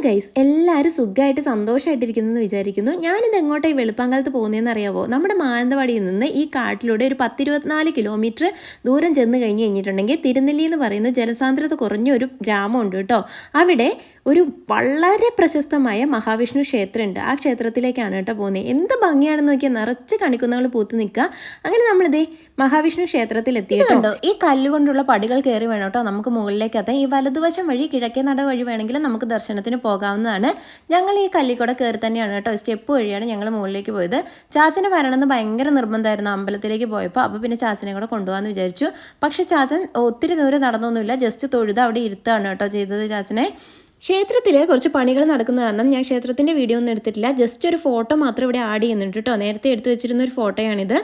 Guys, എല്ലാവരും സുഖമായിട്ട് സന്തോഷമായിട്ടിരിക്കുന്നതെന്ന് വിചാരിക്കുന്നു. ഞാനിത് എങ്ങോട്ടായി വെളുപ്പാങ്കാലത്ത് പോകുന്നതെന്ന് അറിയാവോ? നമ്മുടെ മാനന്തവാടിയിൽ നിന്ന് ഈ കാട്ടിലൂടെ ഒരു 10-24 കിലോമീറ്റർ ദൂരം ചെന്ന് കഴിഞ്ഞിട്ടുണ്ടെങ്കിൽ തിരുനെല്ലി എന്ന് പറയുന്ന ജനസാന്ദ്രത കുറഞ്ഞ ഒരു ഗ്രാമമുണ്ട് കേട്ടോ. അവിടെ ഒരു വളരെ പ്രശസ്തമായ മഹാവിഷ്ണു ക്ഷേത്രമുണ്ട്. ആ ക്ഷേത്രത്തിലേക്കാണ് കേട്ടോ പോകുന്നത്. എന്ത് ഭംഗിയാണെന്ന് നോക്കിയാൽ നിറച്ച് കണിക്കുന്നകൾ പൂത്ത് നിൽക്കുക. അങ്ങനെ നമ്മളിതേ മഹാവിഷ്ണു ക്ഷേത്രത്തിൽ എത്തിയിട്ടുണ്ടോ. ഈ കല്ലുകൊണ്ടുള്ള പടികൾ കയറി വേണം കേട്ടോ നമുക്ക് മുകളിലേക്ക് എത്താൻ. ഈ വലതുവശം വഴി കിഴക്കേ നട വഴി വേണമെങ്കിൽ നമുക്ക് ദർശനത്തിന് പോകാവുന്നതാണ്. ഞങ്ങൾ ഈ കല്ലിക്കൂടെ കയറി തന്നെയാണ് കേട്ടോ, സ്റ്റെപ്പ് വഴിയാണ് ഞങ്ങൾ മുകളിലേക്ക് പോയത്. ചാച്ചന് വരണമെന്ന് ഭയങ്കര നിർബന്ധമായിരുന്നു അമ്പലത്തിലേക്ക് പോയപ്പോൾ. അപ്പോൾ പിന്നെ ചാച്ചനെ കൂടെ കൊണ്ടുപോകാമെന്ന് വിചാരിച്ചു. പക്ഷെ ചാച്ചൻ ഒത്തിരി ദൂരം നടന്നൊന്നുമില്ല, ജസ്റ്റ് തൊഴുത് അവിടെ ഇരുത്താണ് കേട്ടോ ചെയ്തത് ചാച്ചനെ. ക്ഷേത്രത്തിൽ കുറച്ച് പണികൾ നടക്കുന്ന കാരണം ഞാൻ ക്ഷേത്രത്തിൻ്റെ വീഡിയോ ഒന്നും എടുത്തിട്ടില്ല. ജസ്റ്റ് ഒരു ഫോട്ടോ മാത്രം ഇവിടെ ആഡ് ചെയ്യുന്നുണ്ട് കേട്ടോ. നേരത്തെ എടുത്തു വെച്ചിരുന്ന ഒരു ഫോട്ടോയാണിത്.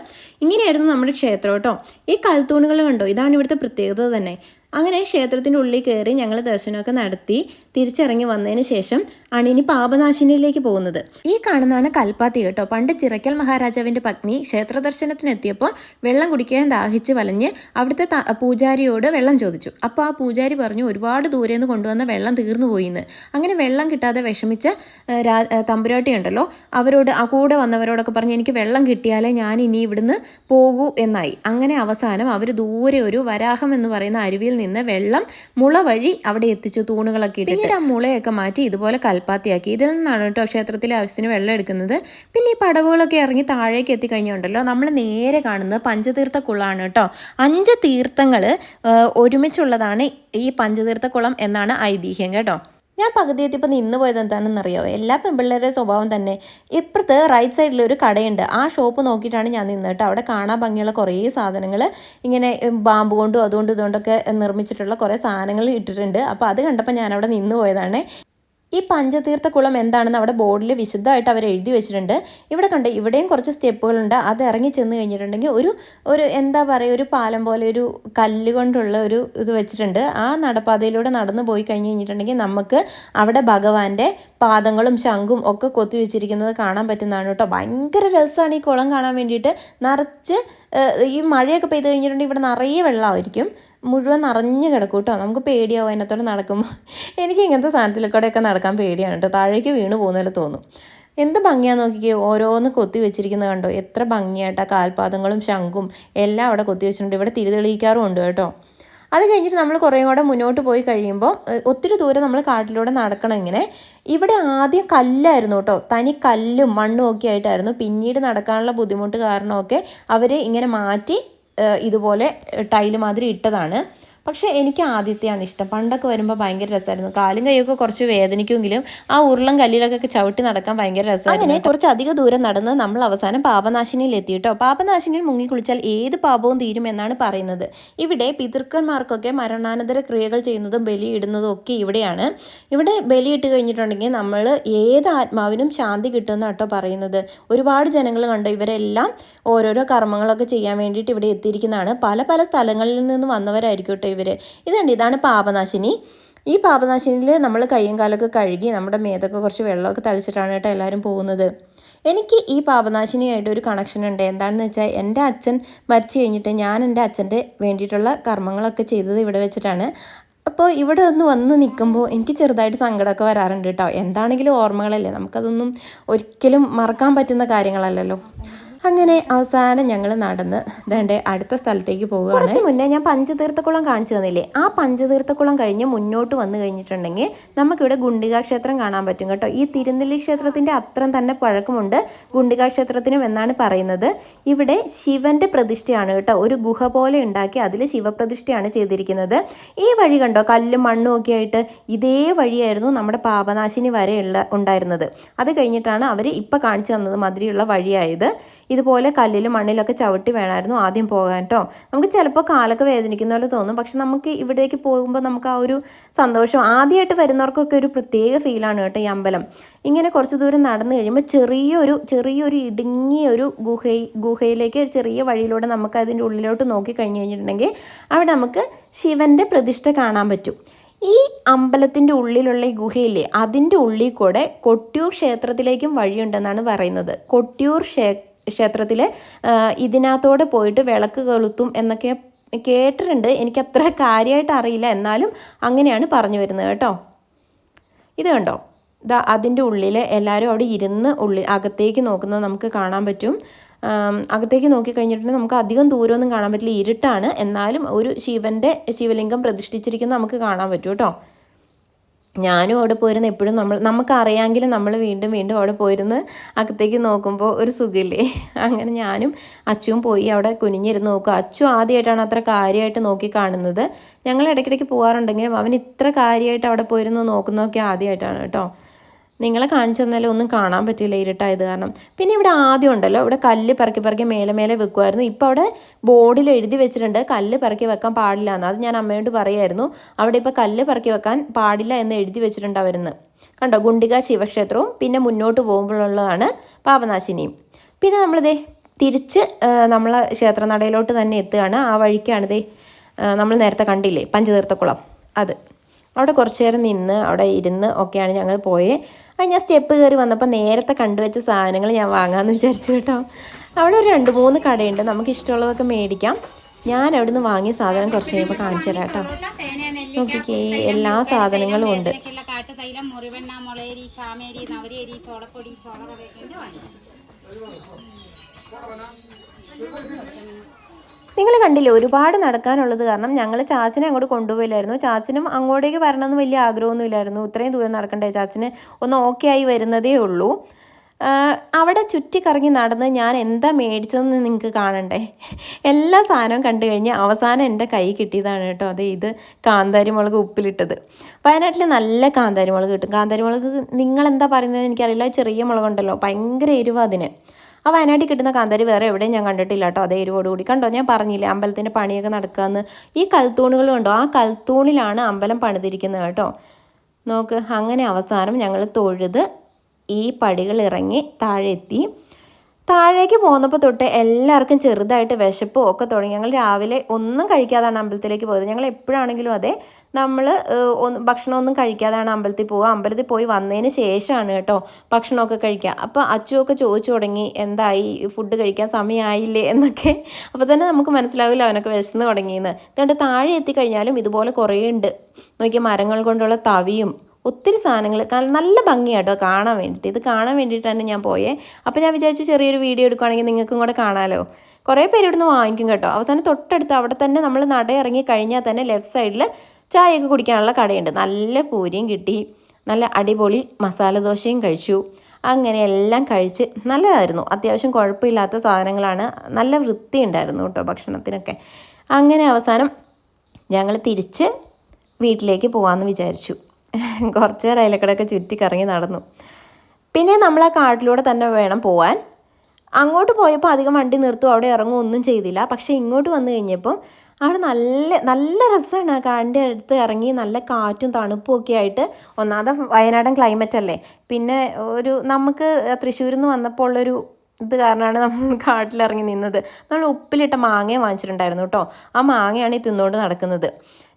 ഇങ്ങനെയായിരുന്നു നമ്മുടെ ക്ഷേത്രം കേട്ടോ. ഈ കൽത്തൂണുകൾ കണ്ടോ, ഇതാണ് ഇവിടുത്തെ പ്രത്യേകത തന്നെ. അങ്ങനെ ക്ഷേത്രത്തിൻ്റെ ഉള്ളിൽ കയറി ഞങ്ങൾ ദർശനമൊക്കെ നടത്തി തിരിച്ചിറങ്ങി വന്നതിന് ശേഷം ആണ് ഇനി പാപനാശിനിയിലേക്ക് പോകുന്നത്. ഈ കാണുന്നതാണ് കൽപ്പാത്തി കേട്ടോ. പണ്ട് ചിറക്കൽ മഹാരാജാവിൻ്റെ പത്നി ക്ഷേത്ര ദർശനത്തിനെത്തിയപ്പോൾ വെള്ളം കുടിക്കാൻ ദാഹിച്ച് വലഞ്ഞ് അവിടുത്തെ പൂജാരിയോട് വെള്ളം ചോദിച്ചു. അപ്പോൾ ആ പൂജാരി പറഞ്ഞു ഒരുപാട് ദൂരെ നിന്ന് കൊണ്ടുവന്ന വെള്ളം തീർന്നു പോയിന്ന്. അങ്ങനെ വെള്ളം കിട്ടാതെ വിഷമിച്ച തമ്പുരാട്ടി ഉണ്ടല്ലോ, അവരോട് ആ കൂടെ വന്നവരോടൊക്കെ പറഞ്ഞു എനിക്ക് വെള്ളം കിട്ടിയാലേ ഞാൻ ഇനി ഇവിടുന്ന് പോകൂ എന്നായി. അങ്ങനെ അവസാനം അവർ ദൂരെ ഒരു വരാഹം എന്ന് പറയുന്ന അരുവിയിൽ നിന്ന് വെള്ളം മുള വഴി അവിടെ എത്തിച്ചു, തൂണുകളൊക്കെ ഇട്ട്. പിന്നീട് ആ മുളയൊക്കെ മാറ്റി ഇതുപോലെ കൽപ്പാത്തിയാക്കി. ഇതിൽ നിന്നാണ് കേട്ടോ ക്ഷേത്രത്തിലെ ആവശ്യത്തിന് വെള്ളം എടുക്കുന്നത്. പിന്നെ ഈ പടവുകളൊക്കെ ഇറങ്ങി താഴേക്ക് എത്തിക്കഴിഞ്ഞുണ്ടല്ലോ നമ്മൾ നേരെ കാണുന്നത് പഞ്ചതീർത്ഥക്കുളമാണ് കേട്ടോ. 5 തീർത്ഥങ്ങൾ ഒരുമിച്ചുള്ളതാണ് ഈ പഞ്ചതീർത്ഥക്കുളം എന്നാണ് ഐതിഹ്യം കേട്ടോ. ഞാൻ പകുതി എത്തിയപ്പോൾ നിന്ന് പോയത് എന്താണെന്നറിയാമോ? എല്ലാ പെൺപിള്ളേരുടെ സ്വഭാവം തന്നെ. ഇപ്പുറത്ത് റൈറ്റ് സൈഡിൽ ഒരു കടയുണ്ട്. ആ ഷോപ്പ് നോക്കിയിട്ടാണ് ഞാൻ നിന്നിട്ട്. അവിടെ കാണാൻ ഭംഗിയുള്ള കുറേ സാധനങ്ങൾ ഇങ്ങനെ ബാമ്പ് കൊണ്ടും ഇതുകൊണ്ടൊക്കെ നിർമ്മിച്ചിട്ടുള്ള കുറേ സാധനങ്ങൾ ഇട്ടിട്ടുണ്ട്. അപ്പോൾ അത് കണ്ടപ്പോൾ ഞാൻ അവിടെ നിന്ന് പോയതാണ്. ഈ പഞ്ചതീർത്ഥക്കുളം എന്താണെന്ന് അവിടെ ബോർഡിൽ വിശദമായിട്ട് അവർ എഴുതി വെച്ചിട്ടുണ്ട്. ഇവിടെ കണ്ട് ഇവിടെയും കുറച്ച് സ്റ്റെപ്പുകളുണ്ട്. അത് ഇറങ്ങി ചെന്ന് കഴിഞ്ഞിട്ടുണ്ടെങ്കിൽ ഒരു എന്താ പറയുക, ഒരു പാലം പോലെ ഒരു കല്ല് കൊണ്ടുള്ള ഒരു ഇത് വെച്ചിട്ടുണ്ട്. ആ നടപ്പാതയിലൂടെ നടന്നു പോയി കഴിഞ്ഞിട്ടുണ്ടെങ്കിൽ നമുക്ക് അവിടെ ഭഗവാന്റെ പാദങ്ങളും ശംഖും ഒക്കെ കൊത്തി വെച്ചിരിക്കുന്നത് കാണാൻ പറ്റുന്നതാണ് കേട്ടോ. ഭയങ്കര രസമാണ് ഈ കുളം കാണാൻ വേണ്ടിയിട്ട്. നിറച്ച് ഈ മഴയൊക്കെ പെയ്ത് കഴിഞ്ഞിട്ടുണ്ടെങ്കിൽ ഇവിടെ നിറയെ വെള്ളമായിരിക്കും, മുഴുവൻ നിറഞ്ഞു കിടക്കും കേട്ടോ. നമുക്ക് പേടിയാവും അതിനകത്തോടെ നടക്കുമ്പോൾ. എനിക്ക് ഇങ്ങനത്തെ സാധനത്തിലൂടെയൊക്കെ നടക്കാൻ പേടിയാണ് കേട്ടോ. താഴേക്ക് വീണ് പോകുന്നതിൽ തോന്നും. എന്ത് ഭംഗിയാന്ന് നോക്കിക്കേ, ഓരോന്ന് കൊത്തി വെച്ചിരിക്കുന്നത് കണ്ടോ. എത്ര ഭംഗിയായിട്ടാണ് കാൽപാദങ്ങളും ശംഖും എല്ലാം അവിടെ കൊത്തി വെച്ചിട്ടുണ്ട്. ഇവിടെ തിരിതെളിയിക്കാറും ഉണ്ട് കേട്ടോ. അത് കഴിഞ്ഞിട്ട് നമ്മൾ കുറേ കൂടെ മുന്നോട്ട് പോയി കഴിയുമ്പോൾ ഒത്തിരി ദൂരം നമ്മൾ കാട്ടിലൂടെ നടക്കണം. ഇങ്ങനെ ഇവിടെ ആദ്യം കല്ലായിരുന്നു കേട്ടോ, തനി കല്ലും മണ്ണും ഒക്കെ ആയിട്ടായിരുന്നു. പിന്നീട് നടക്കാനുള്ള ബുദ്ധിമുട്ട് കാരണമൊക്കെ അവർ ഇങ്ങനെ മാറ്റി ഇതുപോലെ ടൈല് മാതിരി ഇട്ടതാണ്. പക്ഷേ എനിക്ക് ആദ്യത്തെയാണ് ഇഷ്ടം. പണ്ടൊക്കെ വരുമ്പോൾ ഭയങ്കര രസമായിരുന്നു. കാലും കൈയൊക്കെ കുറച്ച് വേദനിക്കുമെങ്കിലും ആ ഉരുളം കല്ലിലൊക്കെ ചവിട്ടി നടക്കാൻ ഭയങ്കര രസമായിരുന്നു. അങ്ങനെ കുറച്ച് അധിക ദൂരം നടന്ന് നമ്മൾ അവസാനം പാപനാശിനിയിൽ എത്തിയിട്ടോ. പാപനാശിനിയിൽ മുങ്ങിക്കുളിച്ചാൽ ഏത് പാപവും തീരുമെന്നാണ് പറയുന്നത്. ഇവിടെ പിതൃക്കന്മാർക്കൊക്കെ മരണാനന്തര ക്രിയകൾ ചെയ്യുന്നതും ബലിയിടുന്നതും ഒക്കെ ഇവിടെയാണ്. ഇവിടെ ബലിയിട്ട് കഴിഞ്ഞിട്ടുണ്ടെങ്കിൽ നമ്മൾ ഏത് ആത്മാവിനും ശാന്തി കിട്ടുമെന്ന് കേട്ടോ പറയുന്നത്. ഒരുപാട് ജനങ്ങൾ കണ്ടോ, ഇവരെല്ലാം ഓരോരോ കർമ്മങ്ങളൊക്കെ ചെയ്യാൻ വേണ്ടിയിട്ട് ഇവിടെ എത്തിയിരിക്കുന്നതാണ്. പല പല സ്ഥലങ്ങളിൽ നിന്ന് വന്നവരായിരിക്കും കേട്ടോ ഇവർ. ഇതാണ് പാപനാശിനി. ഈ പാപനാശിനിയിൽ നമ്മൾ കയ്യും കാലൊക്കെ കഴുകി നമ്മുടെ മേത്തൊക്കെ കുറച്ച് വെള്ളമൊക്കെ തളിച്ചിട്ടാണ് കേട്ടോ എല്ലാവരും പോകുന്നത്. എനിക്ക് ഈ പാപനാശിനിയായിട്ട് ഒരു കണക്ഷൻ ഉണ്ട്. എന്താണെന്ന് വെച്ചാൽ എൻ്റെ അച്ഛൻ മരിച്ചു കഴിഞ്ഞിട്ട് ഞാൻ എൻ്റെ അച്ഛൻ്റെ വേണ്ടിയിട്ടുള്ള കർമ്മങ്ങളൊക്കെ ചെയ്തത് ഇവിടെ വെച്ചിട്ടാണ്. അപ്പോൾ ഇവിടെ വന്ന് നിൽക്കുമ്പോൾ എനിക്ക് ചെറുതായിട്ട് സങ്കടമൊക്കെ വരാറുണ്ട് കേട്ടോ. എന്താണെങ്കിലും ഓർമ്മകളല്ലേ, നമുക്കതൊന്നും ഒരിക്കലും മറക്കാൻ പറ്റുന്ന കാര്യങ്ങളല്ലല്ലോ. അങ്ങനെ അവസാനം ഞങ്ങൾ നടന്ന് ദേ അടുത്ത സ്ഥലത്തേക്ക് പോവുകയാണ്. കുറച്ച് മുന്നേ ഞാൻ പഞ്ചതീർത്ഥക്കുളം കാണിച്ചു തന്നില്ലേ, ആ പഞ്ചതീർത്ഥക്കുളം കഴിഞ്ഞ് മുന്നോട്ട് വന്നു കഴിഞ്ഞിട്ടുണ്ടെങ്കിൽ നമുക്കിവിടെ ഗുണ്ടികാ ക്ഷേത്രം കാണാൻ പറ്റും കേട്ടോ. ഈ തിരുനെല്ലി ക്ഷേത്രത്തിൻ്റെ അത്രയും തന്നെ പഴക്കമുണ്ട് ഗുണ്ടികാ ക്ഷേത്രത്തിനും എന്നാണ് പറയുന്നത്. ഇവിടെ ശിവൻ്റെ പ്രതിഷ്ഠയാണ് കേട്ടോ. ഒരു ഗുഹ പോലെ ഉണ്ടാക്കി അതിൽ ശിവപ്രതിഷ്ഠയാണ് ചെയ്തിരിക്കുന്നത്. ഈ വഴി കണ്ടോ, കല്ലും മണ്ണും ഒക്കെ ആയിട്ട് ഇതേ വഴിയായിരുന്നു നമ്മുടെ പാപനാശിനി വരെ ഉണ്ടായിരുന്നത്. അത് കഴിഞ്ഞിട്ടാണ് അവർ ഇപ്പം കാണിച്ചു തന്നത് മാതിരിയുള്ള വഴിയായത്. ഇതുപോലെ കല്ലിലും മണ്ണിലൊക്കെ ചവിട്ടി വേണമായിരുന്നു ആദ്യം പോകാൻ കേട്ടോ. നമുക്ക് ചിലപ്പോൾ കാലൊക്കെ വേദനിക്കുന്ന പോലെ തോന്നും. പക്ഷെ നമുക്ക് ഇവിടേക്ക് പോകുമ്പോൾ നമുക്ക് ആ ഒരു സന്തോഷം, ആദ്യമായിട്ട് വരുന്നവർക്കൊക്കെ ഒരു പ്രത്യേക ഫീലാണ് കേട്ടോ ഈ അമ്പലം. ഇങ്ങനെ കുറച്ച് ദൂരം നടന്നു കഴിയുമ്പോൾ ചെറിയൊരു ഇടുങ്ങിയ ഒരു ഗുഹയിലേക്ക് ചെറിയ വഴിയിലൂടെ നമുക്ക് അതിൻ്റെ ഉള്ളിലോട്ട് നോക്കി കഴിഞ്ഞ് കഴിഞ്ഞിട്ടുണ്ടെങ്കിൽ അവിടെ നമുക്ക് ശിവൻ്റെ പ്രതിഷ്ഠ കാണാൻ പറ്റും. ഈ അമ്പലത്തിൻ്റെ ഉള്ളിലുള്ള ഈ ഗുഹയില്ലേ, അതിൻ്റെ ഉള്ളിൽ കൂടെ കൊട്ടിയൂർ ക്ഷേത്രത്തിലേക്കും വഴിയുണ്ടെന്നാണ് പറയുന്നത്. കൊട്ടിയൂർ ക്ഷേത്രത്തിൽ ഇതിനകത്തോടെ പോയിട്ട് വിളക്ക് കൊളുത്തും എന്നൊക്കെ കേട്ടിട്ടുണ്ട്. എനിക്കത്ര കാര്യമായിട്ട് അറിയില്ല, എന്നാലും അങ്ങനെയാണ് പറഞ്ഞു വരുന്നത് കേട്ടോ. ഇത് കണ്ടോ, അതിൻ്റെ ഉള്ളിൽ എല്ലാവരും അവിടെ ഇരുന്ന് അകത്തേക്ക് നോക്കുന്നത് നമുക്ക് കാണാൻ പറ്റും. അകത്തേക്ക് നോക്കിക്കഴിഞ്ഞിട്ടുണ്ടെങ്കിൽ നമുക്ക് അധികം ദൂരമൊന്നും കാണാൻ പറ്റില്ല, ഇരുട്ടാണ്. എന്നാലും ഒരു ശിവലിംഗം പ്രതിഷ്ഠിച്ചിരിക്കുന്നത് നമുക്ക് കാണാൻ പറ്റും കേട്ടോ. ഞാനും അവിടെ പോയിരുന്ന് എപ്പോഴും നമുക്കറിയാമെങ്കിലും നമ്മൾ വീണ്ടും വീണ്ടും അവിടെ പോയിരുന്ന് അകത്തേക്ക് നോക്കുമ്പോൾ ഒരു സുഖമില്ലേ. അങ്ങനെ ഞാനും അച്ചുവും പോയി അവിടെ കുനിഞ്ഞിരുന്ന് നോക്കുക. അച്ചു ആദ്യമായിട്ടാണ് അത്ര കാര്യമായിട്ട് നോക്കി കാണുന്നത്. ഞങ്ങൾ ഇടയ്ക്കിടയ്ക്ക് പോകാറുണ്ടെങ്കിലും അവൻ ഇത്ര കാര്യമായിട്ട് അവിടെ പോയിരുന്ന് നോക്കുന്നതൊക്കെ ആദ്യമായിട്ടാണ് കേട്ടോ. നിങ്ങളെ കാണിച്ചു തന്നാലും ഒന്നും കാണാൻ പറ്റില്ല ഇരുട്ടായത് കാരണം. പിന്നെ ഇവിടെ ആദ്യം ഉണ്ടല്ലോ, ഇവിടെ കല്ല് പെറുക്കി പെറുക്കി മേലെ വെക്കുമായിരുന്നു. ഇപ്പോൾ അവിടെ ബോർഡിൽ എഴുതി വെച്ചിട്ടുണ്ട് കല്ല് പെറുക്കി വെക്കാൻ പാടില്ല എന്ന്. അത് ഞാൻ അമ്മയോട് പറയായിരുന്നു. അവിടെ ഇപ്പോൾ കല്ല് പെറുക്കി വെക്കാൻ പാടില്ല എന്ന് എഴുതി വെച്ചിട്ടുണ്ട് അവരെന്ന്. കണ്ടോ, ഗുണ്ടിക ശിവക്ഷേത്രവും പിന്നെ മുന്നോട്ട് പോകുമ്പോഴുള്ളതാണ് പാപനാശിനിയും. പിന്നെ നമ്മളിതേ തിരിച്ച് നമ്മൾ ക്ഷേത്രനടയിലോട്ട് തന്നെ എത്തുകയാണ്. ആ വഴിക്കാണിതേ നമ്മൾ നേരത്തെ കണ്ടില്ലേ പഞ്ചതീർത്ഥക്കുളം, അത്. അവിടെ കുറച്ച് നേരം നിന്ന് അവിടെ ഇരുന്ന് ഒക്കെയാണ് ഞങ്ങൾ പോയത്. ഞാൻ സ്റ്റെപ്പ് കയറി വന്നപ്പോൾ നേരത്തെ കണ്ടുവച്ച സാധനങ്ങൾ ഞാൻ വാങ്ങാമെന്ന് വിചാരിച്ചു കേട്ടോ. അവിടെ ഒരു 2-3 കടയുണ്ട്, നമുക്ക് ഇഷ്ടമുള്ളതൊക്കെ മേടിക്കാം. ഞാൻ അവിടെ നിന്ന് വാങ്ങിയ സാധനം കുറച്ച് കഴിയുമ്പോൾ കാണിച്ചു തരാം കേട്ടോ. നോക്കിക്കേ, എല്ലാ സാധനങ്ങളും ഉണ്ട്. നിങ്ങൾ കണ്ടില്ലേ, ഒരുപാട് നടക്കാനുള്ളത് കാരണം ഞങ്ങൾ ചാച്ചനെ അങ്ങോട്ട് കൊണ്ടുപോയില്ലായിരുന്നു. ചാച്ചനും അങ്ങോട്ടേക്ക് വരണമെന്ന് വലിയ ആഗ്രഹമൊന്നുമില്ലായിരുന്നു. ഇത്രയും ദൂരം നടക്കണ്ടേ, ചാച്ചന് ഒന്ന് ഓക്കെ ആയി വരുന്നതേ ഉള്ളൂ. അവിടെ ചുറ്റിക്കറങ്ങി നടന്ന് ഞാൻ എന്താ മേടിച്ചതെന്ന് നിങ്ങൾക്ക് കാണണ്ടേ. എല്ലാ സാധനവും കണ്ടു കഴിഞ്ഞ് അവസാനം എൻ്റെ കൈ കിട്ടിയതാണ് കേട്ടോ. ഇത് കാന്താരി മുളക് ഉപ്പിലിട്ടത്. വയനാട്ടിൽ നല്ല കാന്താരി മുളക് കിട്ടും. കാന്താരി മുളക് നിങ്ങളെന്താ പറയുന്നത് എനിക്കറിയില്ല, ചെറിയ മുളകുണ്ടല്ലോ, ഭയങ്കര എരിവ് അതിന്. ആ വയനാട്ടിൽ കിട്ടുന്ന കാന്താരി വേറെ എവിടെയും ഞാൻ കണ്ടിട്ടില്ല കേട്ടോ. അതേ എരിവോടുകൂടി. കണ്ടോ, ഞാൻ പറഞ്ഞില്ലേ അമ്പലത്തിൻ്റെ പണിയൊക്കെ നടക്കാമെന്ന്. ഈ കൽത്തൂണുകൾ കണ്ടോ, ആ കൽത്തൂണിലാണ് അമ്പലം പണിതിരിക്കുന്നത് കേട്ടോ. നോക്ക്, അങ്ങനെ അവസാനം ഞങ്ങൾ തൊഴുത് ഈ പടികൾ ഇറങ്ങി താഴെ എത്തി. താഴേക്ക് പോകുന്നപ്പോൾ തൊട്ട് എല്ലാവർക്കും ചെറുതായിട്ട് വിശപ്പും ഒക്കെ തുടങ്ങി. ഞങ്ങൾ രാവിലെ ഒന്നും കഴിക്കാതാണ് അമ്പലത്തിലേക്ക് പോയത്. ഞങ്ങൾ എപ്പോഴാണെങ്കിലും അതെ, നമ്മൾ ഭക്ഷണമൊന്നും കഴിക്കാതാണ് അമ്പലത്തിൽ പോവുക. അമ്പലത്തിൽ പോയി വന്നതിന് ശേഷമാണ് കേട്ടോ ഭക്ഷണമൊക്കെ കഴിക്കുക. അപ്പോൾ അച്ചുവൊക്കെ ചോദിച്ചു തുടങ്ങി, എന്തായി, ഫുഡ് കഴിക്കാൻ സമയമായില്ലേ എന്നൊക്കെ. അപ്പോൾ തന്നെ നമുക്ക് മനസ്സിലാവില്ല അവനൊക്കെ വിശന്ന് തുടങ്ങിയെന്ന്. എന്നിട്ട് താഴെ എത്തിക്കഴിഞ്ഞാലും ഇതുപോലെ കുറേ ഉണ്ട്. നോക്കിയാൽ മരങ്ങൾ കൊണ്ടുള്ള തവിയും ഒത്തിരി സാധനങ്ങൾ, നല്ല ഭംഗിയാട്ടോ കാണാൻ വേണ്ടിയിട്ട്. ഇത് കാണാൻ വേണ്ടിയിട്ടാണ് ഞാൻ പോയേ. അപ്പോൾ ഞാൻ വിചാരിച്ചു ചെറിയൊരു വീഡിയോ എടുക്കുകയാണെങ്കിൽ നിങ്ങൾക്കും കൂടെ കാണാമല്ലോ. കുറേ പേര് ഇവിടുന്ന് വാങ്ങിക്കും കേട്ടോ. അവസാനം തൊട്ടടുത്ത് അവിടെ തന്നെ നമ്മൾ നട ഇറങ്ങി കഴിഞ്ഞാൽ തന്നെ ലെഫ്റ്റ് സൈഡിൽ ചായയൊക്കെ കുടിക്കാനുള്ള കടയുണ്ട്. നല്ല പൂരിയും കിട്ടി, നല്ല അടിപൊളി മസാല ദോശയും കഴിച്ചു. അങ്ങനെ എല്ലാം കഴിച്ച് നല്ലതായിരുന്നു. അത്യാവശ്യം കുഴപ്പമില്ലാത്ത സാധനങ്ങളാണ്, നല്ല വൃത്തിയുണ്ടായിരുന്നു കേട്ടോ ഭക്ഷണത്തിനൊക്കെ. അങ്ങനെ അവസാനം ഞങ്ങൾ തിരിച്ച് വീട്ടിലേക്ക് പോകാമെന്ന് വിചാരിച്ചു. കുറച്ച് നേരം അയലക്കടയൊക്കെ ചുറ്റിക്കറങ്ങി നടന്നു. പിന്നെ നമ്മൾ ആ കാട്ടിലൂടെ തന്നെ വേണം പോകാൻ. അങ്ങോട്ട് പോയപ്പോൾ അധികം വണ്ടി നിർത്തും, അവിടെ ഇറങ്ങും, ഒന്നും ചെയ്തില്ല. പക്ഷേ ഇങ്ങോട്ട് വന്നു കഴിഞ്ഞപ്പം അവിടെ നല്ല രസമാണ്. ആ കാടിൻ്റെ അടുത്ത് ഇറങ്ങി നല്ല കാറ്റും തണുപ്പും ഒക്കെ ആയിട്ട്. ഒന്നാമത് വയനാടൻ ക്ലൈമറ്റ് അല്ലേ, പിന്നെ നമുക്ക് തൃശ്ശൂരിൽ നിന്ന് വന്നപ്പോൾ ഉള്ളൊരു ഇത് കാരണമാണ് നമ്മൾ കാട്ടിലിറങ്ങി നിന്നത്. നമ്മൾ ഉപ്പിലിട്ട മാങ്ങ വാങ്ങിച്ചിട്ടുണ്ടായിരുന്നു കേട്ടോ. ആ മാങ്ങയാണ് ഈ തിന്നുകൊണ്ട് നടക്കുന്നത്.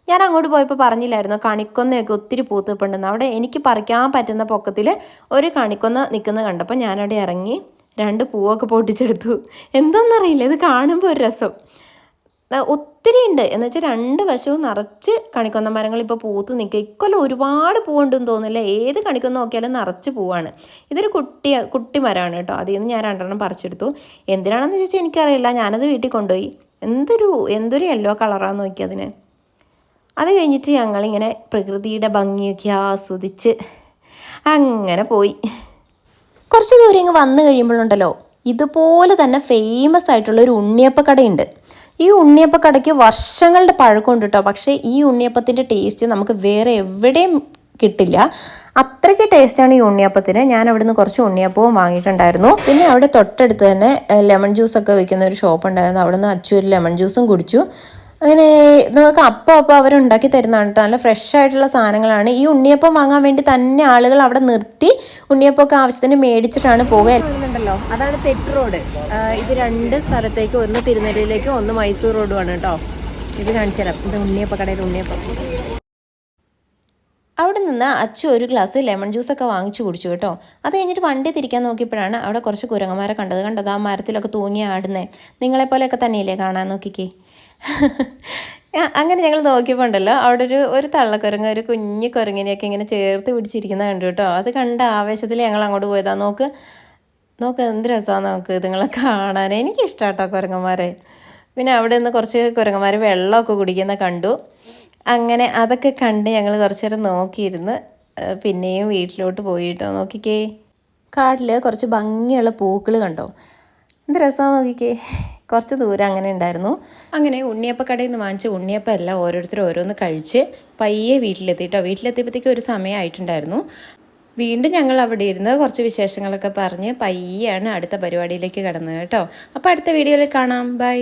ഞാൻ അങ്ങോട്ട് പോയപ്പോൾ പറഞ്ഞില്ലായിരുന്നു കണിക്കൊന്നയൊക്കെ ഒത്തിരി പൂത്ത് നിൽപ്പുണ്ടെന്ന്. അവിടെ എനിക്ക് പറിക്കാൻ പറ്റുന്ന പൊക്കത്തിൽ ഒരു കണിക്കൊന്ന നിൽക്കുന്നത് കണ്ടപ്പോൾ ഞാനവിടെ ഇറങ്ങി 2 പൂവൊക്കെ പൊട്ടിച്ചെടുത്തു. എന്താണെന്നറിയില്ല, ഇത് കാണുമ്പോൾ ഒരു രസം. ഒത്തിരി ഉണ്ട്, എന്നുവെച്ചാൽ 2 വശവും നിറച്ച് കണിക്കൊന്ന മരങ്ങൾ ഇപ്പോൾ പൂത്ത് നിൽക്കുക. ഇക്കൊല്ലം ഒരുപാട് പൂവുണ്ടെന്ന് തോന്നുന്നില്ല. ഏത് കണിക്കൊന്ന നോക്കിയാലും നിറച്ച് പൂവാണ്. ഇതൊരു കുട്ടി മരമാണ് കേട്ടോ. അതിൽ നിന്ന് ഞാൻ 2 പറിച്ചെടുത്തു. എന്തിനാണെന്ന് ചോദിച്ചാൽ എനിക്കറിയില്ല. ഞാനത് വീട്ടിൽ കൊണ്ടുപോയി. എന്തൊരു യെല്ലോ കളറാന്ന് നോക്കി അതിന്. അത് കഴിഞ്ഞിട്ട് ഞങ്ങളിങ്ങനെ പ്രകൃതിയുടെ ഭംഗിയൊക്കെ ആസ്വദിച്ച് അങ്ങനെ പോയി. കുറച്ച് ദൂരം ഇങ്ങ് വന്നു കഴിയുമ്പോഴുണ്ടല്ലോ, ഇതുപോലെ തന്നെ ഫേമസ് ആയിട്ടുള്ളൊരു ഉണ്ണിയപ്പക്കടയുണ്ട്. ഈ ഉണ്ണിയപ്പക്കടയ്ക്ക് വർഷങ്ങളുടെ പഴക്കമുണ്ട് കേട്ടോ. പക്ഷേ ഈ ഉണ്ണിയപ്പത്തിൻ്റെ ടേസ്റ്റ് നമുക്ക് വേറെ എവിടെയും കിട്ടില്ല. അത്രയ്ക്ക് ടേസ്റ്റാണ് ഈ ഉണ്ണിയപ്പത്തിന്. ഞാൻ അവിടുന്ന് കുറച്ച് ഉണ്ണിയപ്പവും വാങ്ങിയിട്ടുണ്ടായിരുന്നു. പിന്നെ അവിടെ തൊട്ടടുത്ത് തന്നെ ലെമൺ ജ്യൂസൊക്കെ വെക്കുന്ന ഒരു ഷോപ്പ് ഉണ്ടായിരുന്നു. അവിടെ നിന്ന് അച്ചു ഒരു ലെമൺ ജ്യൂസും കുടിച്ചു. അങ്ങനെ നമുക്ക് അപ്പം അവരുണ്ടാക്കി തരുന്നതാണ് കേട്ടോ. നല്ല ഫ്രഷ് ആയിട്ടുള്ള സാധനങ്ങളാണ്. ഈ ഉണ്ണിയപ്പം വാങ്ങാൻ വേണ്ടി തന്നെ ആളുകൾ അവിടെ നിർത്തി ഉണ്ണിയപ്പമൊക്കെ ആവശ്യത്തിന് മേടിച്ചിട്ടാണ് പോകുന്നുണ്ടല്ലോ. അതാണ് തെറ്റ് റോഡ്. ഇത് 2 സ്ഥലത്തേക്ക്, ഒന്ന് തിരുനെല്ലിയിലേക്കും ഒന്ന് മൈസൂർ റോഡുമാണ് കേട്ടോ. ഇത് കാണിച്ചു തരാം. ഇത് ഉണ്ണിയപ്പക്കടയിൽ ഉണ്ണിയപ്പം. അവിടെ നിന്ന് അച്ചു ഒരു ഗ്ലാസ് ലെമൺ ജ്യൂസൊക്കെ വാങ്ങിച്ചു കുടിച്ചു കേട്ടോ. അത് കഴിഞ്ഞിട്ട് വണ്ടി തിരിക്കാൻ നോക്കിയപ്പോഴാണ് അവിടെ കുറച്ച് കുരങ്ങന്മാരെ കണ്ടത്. ആ മരത്തിലൊക്കെ തൂങ്ങി ആടുന്നേ. നിങ്ങളെപ്പോലെയൊക്കെ തന്നെയല്ലേ കാണാൻ, നോക്കിക്കേ. അങ്ങനെ ഞങ്ങൾ നോക്കിയപ്പോൾ ഉണ്ടല്ലോ അവിടെ ഒരു തള്ളക്കുരങ്ങ് ഒരു കുഞ്ഞു കുരങ്ങിനെയൊക്കെ ഇങ്ങനെ ചേർത്ത് പിടിച്ചിരിക്കുന്ന കണ്ടു കേട്ടോ. അത് കണ്ട ആവേശത്തിൽ ഞങ്ങൾ അങ്ങോട്ട് പോയതാ. നോക്ക് നോക്ക് എന്ത് രസമാണ് നോക്ക് ഇതുങ്ങളെ കാണാൻ. എനിക്കിഷ്ടം കേട്ടോ കുരങ്ങന്മാരെ. പിന്നെ അവിടെ നിന്ന് കുറച്ച് കുരങ്ങന്മാർ വെള്ളമൊക്കെ കുടിക്കുന്ന കണ്ടു. അങ്ങനെ അതൊക്കെ കണ്ട് ഞങ്ങൾ കുറച്ച് നേരം നോക്കിയിരുന്ന് പിന്നെയും വീട്ടിലോട്ട് പോയിട്ടോ. നോക്കിക്കേ കാട്ടിൽ കുറച്ച് ഭംഗിയുള്ള പൂക്കൾ കണ്ടോ, എന്ത് രസമാണ് നോക്കിക്കേ. കുറച്ച് ദൂരം അങ്ങനെ ഉണ്ടായിരുന്നു. അങ്ങനെ ഉണ്ണിയപ്പ കടയിൽ നിന്ന് വാങ്ങിച്ച ഉണ്ണിയപ്പം എല്ലാം ഓരോരുത്തർ ഓരോന്ന് കഴിച്ച് പയ്യെ വീട്ടിലെത്തിയിട്ടോ. വീട്ടിലെത്തിയപ്പോഴത്തേക്കും ഒരു സമയമായിട്ടുണ്ടായിരുന്നു. വീണ്ടും ഞങ്ങൾ അവിടെ ഇരുന്ന് കുറച്ച് വിശേഷങ്ങളൊക്കെ പറഞ്ഞ് പയ്യാണ് അടുത്ത പരിപാടിയിലേക്ക് കടന്നത് കേട്ടോ. അപ്പോൾ അടുത്ത വീഡിയോയിൽ കാണാം. ബൈ.